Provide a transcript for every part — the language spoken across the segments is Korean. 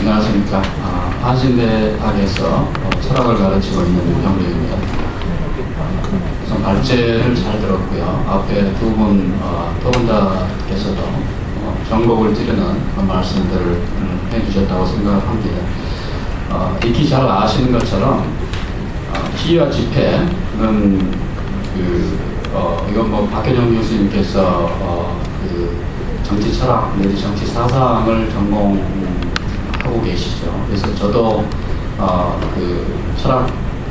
안녕하십니까. 한신대학에서 철학을 가르치고 있는 유형래입니다. 우선 발제를 잘 들었고요. 앞에 두 분 토론자께서도 정곡을 찌르는 그런 말씀들을 해주셨다고 생각을 합니다. 익히 잘 아시는 것처럼 시위와 집회는 이건 뭐 박혜정 교수님께서 정치 철학 내지 정치 사상을 전공하고 계시죠. 그래서 저도 철학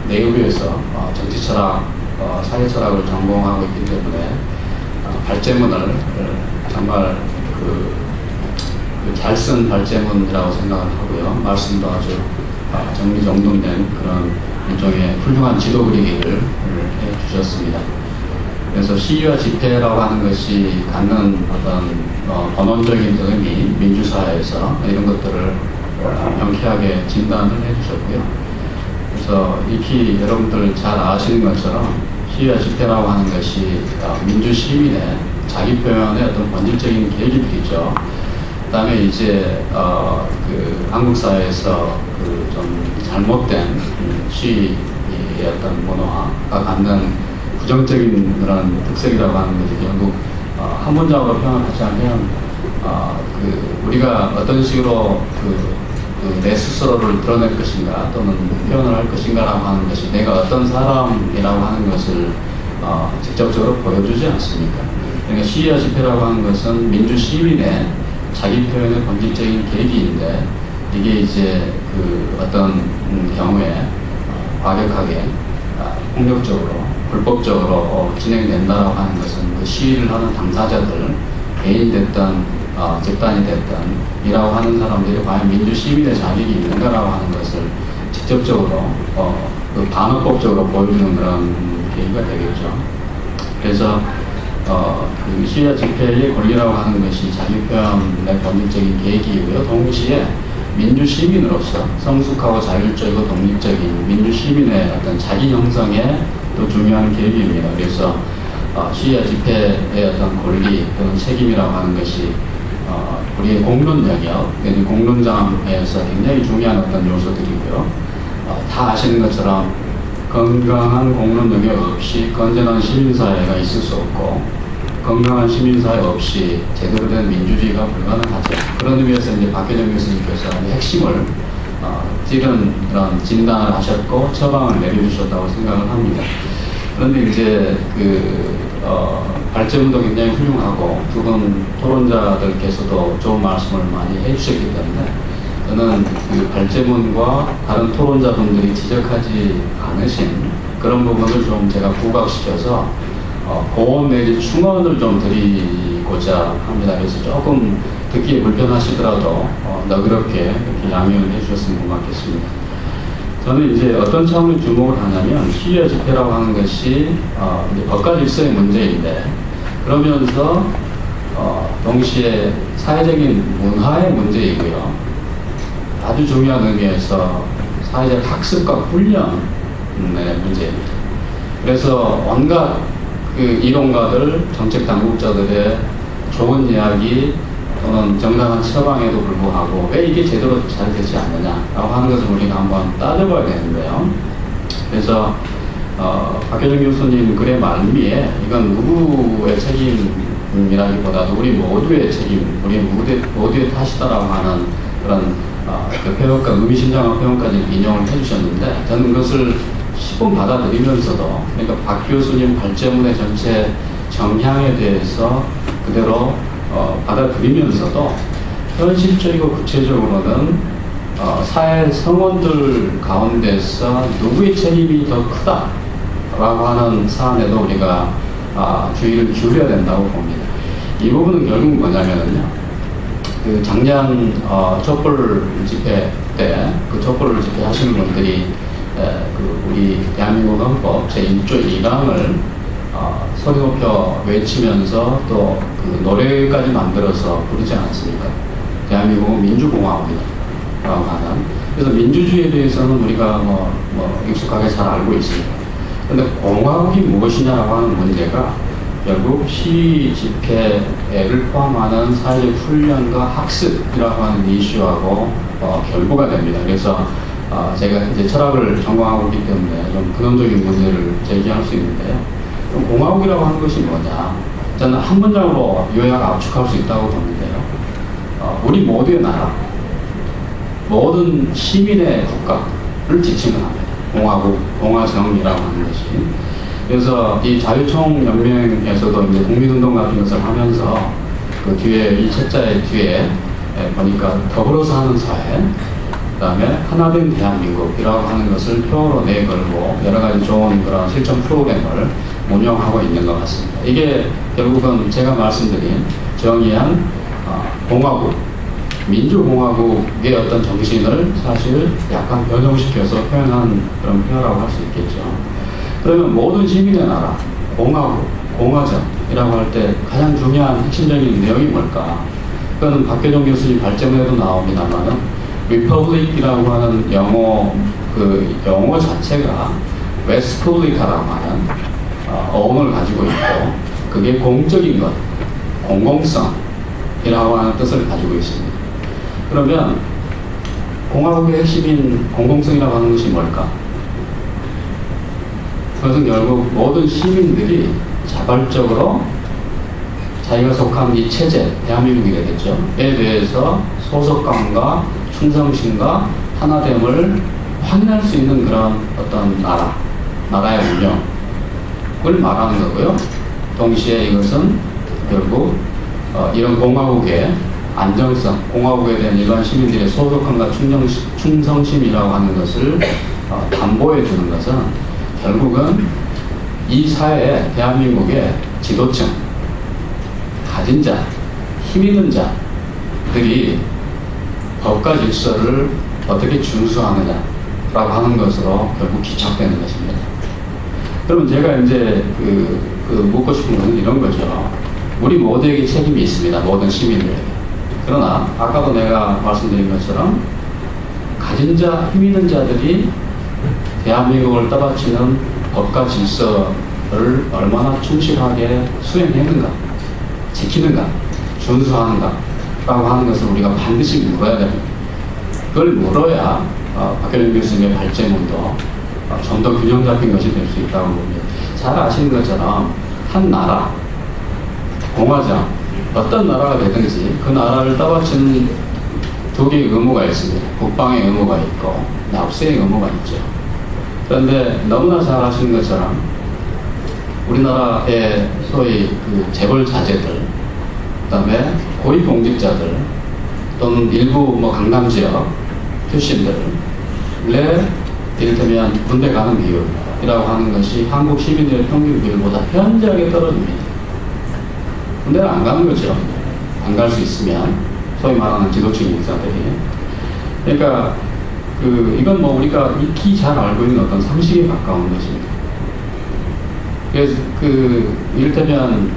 내부에서 정치 철학, 사회 철학을 전공하고 있기 때문에 발제문을 정말 잘 쓴 발제문이라고 생각을 하고요. 말씀도 아주 정리정돈된 그런 일종의 훌륭한 지도 그리기를 해주셨습니다. 그래서 시위와 집회라고 하는 것이 갖는 어떤 본원적인 의미, 민주사회에서 이런 것들을 명쾌하게 진단을 해주셨고요. 그래서 익히 여러분들 잘 아시는 것처럼 시위와 집회라고 하는 것이 민주시민의 자기 표현의 어떤 본질적인 계기들이죠. 그 다음에 이제 한국 사회에서 좀 잘못된 시위의 어떤 문화가 갖는 부정적인 그런 특색이라고 하는 것이 결국 한 문장으로 표현하자면 우리가 어떤 식으로 내 스스로를 드러낼 것인가 또는 표현을 할 것인가라고 하는 것이 내가 어떤 사람이라고 하는 것을 직접적으로 보여주지 않습니까? 그러니까 시위와 집회라고 하는 것은 민주 시민의 자기 표현의 본질적인 계기인데 이게 이제 어떤 경우에 과격하게 폭력적으로 불법적으로 진행된다고 하는 것은 그 시위를 하는 당사자들, 개인이 됐든 집단이 됐든 이라고 하는 사람들이 과연 민주 시민의 자격이 있는가라고 하는 것을 직접적으로 반어법적으로 보여주는 그런 계기가 되겠죠. 그래서 시위와 집회의 권리라고 하는 것이 자기 표현의 본질적인 계기이고요. 동시에 민주 시민으로서 성숙하고 자율적이고 독립적인 민주 시민의 어떤 자기 형성에 또 중요한 계기입니다. 그래서 시위와 집회의 어떤 권리 또는 책임이라고 하는 것이 우리의 공론 영역, 공론장에서 굉장히 중요한 어떤 요소들이고요. 다 아시는 것처럼 건강한 공론 영역 없이 건전한 시민사회가 있을 수 없고 건강한 시민사회 없이 제대로 된 민주주의가 불가능하죠. 그런 의미에서 이제 박혜정 교수님께서 핵심을 찌른 그런 진단을 하셨고 처방을 내려주셨다고 생각을 합니다. 그런데 이제 발제문도 굉장히 훌륭하고 두 분 토론자들께서도 좋은 말씀을 많이 해주셨기 때문에 저는 그 발제문과 다른 토론자분들이 지적하지 않으신 그런 부분을 좀 제가 부각시켜서 고언 내지 충언을 좀 드리고자 합니다. 그래서 조금 듣기에 불편하시더라도 너그럽게 이렇게 양해를 해주셨으면 고맙겠습니다. 저는 이제 어떤 차원의 주목을 하냐면 시위와 집회라고 하는 것이 이제 법과 질서의 문제인데 그러면서 동시에 사회적인 문화의 문제이고요. 아주 중요한 의미에서 사회적 학습과 훈련의 문제입니다. 그래서 온갖 이론가들, 정책 당국자들의 좋은 이야기 또는 정당한 처방에도 불구하고 왜 이게 제대로 잘 되지 않느냐라고 하는 것을 우리가 한번 따져봐야 되는데요. 그래서 박혜정 교수님 글의 말미에 이건 누구의 책임이라기보다도 우리 모두의 책임, 우리 모두의 탓이다라고 하는 그런 표현과 의미심장한 표현까지 인용을 해주셨는데 저는 그것을 10분 받아들이면서도 그러니까 박 교수님 발제문의 전체 정향에 대해서 그대로 받아들이면서도 현실적이고 구체적으로는 사회 성원들 가운데서 누구의 책임이 더 크다라고 하는 사안에도 우리가 주의를 기울여야 된다고 봅니다. 이 부분은 결국 뭐냐면요. 작년 촛불 집회 때 그 촛불 집회 하시는 분들이 우리 대한민국 헌법 제1조 1항을 소리 높여 외치면서 또 노래까지 만들어서 부르지 않았습니까? 대한민국은 민주공화국이라고 하는. 그래서 민주주의에 대해서는 우리가 익숙하게 잘 알고 있습니다. 그런데 공화국이 무엇이냐라고 하는 문제가 결국 시위 집회를 포함하는 사회적 훈련과 학습이라고 하는 이슈하고 결부가 됩니다. 그래서 제가 이제 철학을 전공하고 있기 때문에 좀 근원적인 문제를 제기할 수 있는데요. 그럼 공화국이라고 하는 것이 뭐냐? 저는 한 문장으로 요약 압축할 수 있다고 보는데요. 우리 모두의 나라, 모든 시민의 국가를 지칭을 합니다. 공화국, 공화정이라고 하는 것이. 그래서 이 자유총연맹에서도 이제 국민운동 같은 것을 하면서 그 뒤에, 이 책자의 뒤에 보니까 더불어 사는 사회, 그 다음에 하나된 대한민국이라고 하는 것을 표어로 내걸고 여러 가지 좋은 그런 실천 프로그램을 운영하고 있는 것 같습니다. 이게 결국은 제가 말씀드린 정의한 공화국, 민주공화국의 어떤 정신을 사실 약간 변형시켜서 표현한 그런 표현이라고 할 수 있겠죠. 그러면 모든 시민의 나라, 공화국, 공화정이라고 할 때 가장 중요한 핵심적인 내용이 뭘까? 그거는 박계종 교수님 발제문에도 나옵니다만 Republic이라고 하는 영어 자체가 Westpolica라고 하는 어원을 가지고 있고 그게 공적인 것, 공공성이라고 하는 뜻을 가지고 있습니다. 그러면 공화국의 핵심인 공공성이라고 하는 것이 뭘까? 그것은 결국 모든 시민들이 자발적으로 자기가 속한 이 체제, 대한민국이 되겠죠. 에 대해서 소속감과 충성심과 하나됨을 확인할 수 있는 그런 어떤 나라의 운영을 말하는 거고요. 동시에 이것은 결국 이런 공화국의 안정성, 공화국에 대한 일반 시민들의 소속감과 충성심이라고 하는 것을 담보해 주는 것은 결국은 이 사회에 대한민국의 지도층, 가진 자, 힘 있는 자들이 법과 질서를 어떻게 준수하느냐라고 하는 것으로 결국 기착되는 것입니다. 그러면 제가 이제 묻고 싶은 것은 이런 거죠. 우리 모두에게 책임이 있습니다. 모든 시민들에게. 그러나 아까도 내가 말씀드린 것처럼 가진 자, 힘 있는 자들이 대한민국을 떠받치는 법과 질서를 얼마나 충실하게 수행했는가, 지키는가, 준수하는가 라고 하는 것을 우리가 반드시 물어야 됩니다. 그걸 물어야 박계종 교수님의 발제문도 좀 더 균형 잡힌 것이 될 수 있다고 봅니다. 잘 아시는 것처럼 한 나라, 공화정, 어떤 나라가 되든지 그 나라를 떠받치는 두 개의 의무가 있습니다. 국방의 의무가 있고 납세의 의무가 있죠. 그런데 너무나 잘 아시는 것처럼 우리나라의 소위 재벌 자제들, 그 다음에 고위공직자들 또는 일부 강남 지역 출신들의 이를테면 군대 가는 비율이라고 하는 것이 한국 시민들의 평균 비율보다 현저하게 떨어집니다. 군대를 안 가는 거죠. 안 갈 수 있으면 소위 말하는 지도층 인사들이. 그러니까 이건 우리가 익히 잘 알고 있는 어떤 상식에 가까운 것입니다. 그래서 이를테면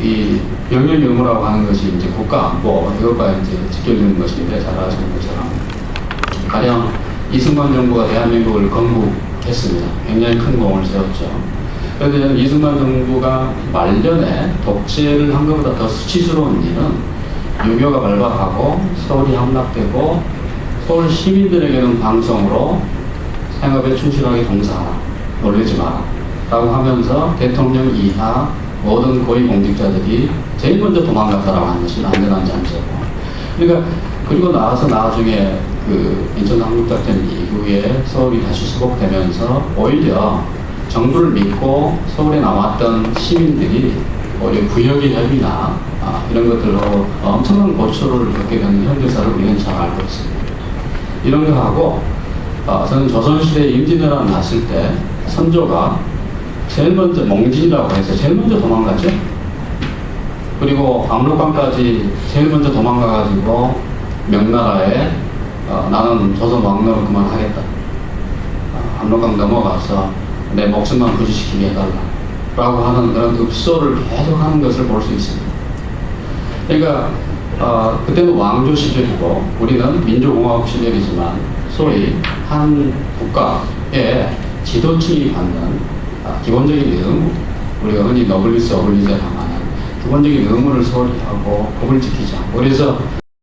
이 병력 의무라고 하는 것이 이제 국가 안보 이것과 이제 직결되는 것인데 잘 아시는 것처럼 가령 이승만 정부가 대한민국을 건국했습니다. 굉장히 큰 공을 세웠죠. 그런데 이승만 정부가 말년에 독재를 한 것보다 더 수치스러운 일은 유교가 발각하고 서울이 함락되고 서울 시민들에게는 방송으로 생업에 충실하게 종사하라, 놀리지 마라 라고 하면서 대통령 이하 모든 고위공직자들이 제일 먼저 도망갔다라고 하는 것이 안전한 잠재고. 그러니까 그리고 나중에 인천 항복작전 이후에 서울이 다시 수복되면서 오히려 정부를 믿고 서울에 남았던 시민들이 오히려 구역의 협의나 이런 것들로 엄청난 고초를 겪게 되는 현대사를 우리는 잘 알고 있습니다. 이런 거 하고 저는 조선시대에 임진왜란 났을 때 선조가 제일 먼저 몽진이라고 해서 제일 먼저 도망갔죠. 그리고 압록강까지 제일 먼저 도망가가지고 명나라에 나는 조선 왕노를 그만하겠다. 압록강 넘어가서 내 목숨만 부지시키게 해달라. 라고 하는 그런 읍소를 계속 하는 것을 볼 수 있습니다. 그러니까 그때는 왕조 시절이고 우리는 민주공화국 시절이지만 소위 한 국가의 지도층이 받는 기본적인 의무, 우리가 흔히 너블리스 어블리제라고 하는 기본적인 의무를 소홀히 하고 법을 지키지 않고, 그래서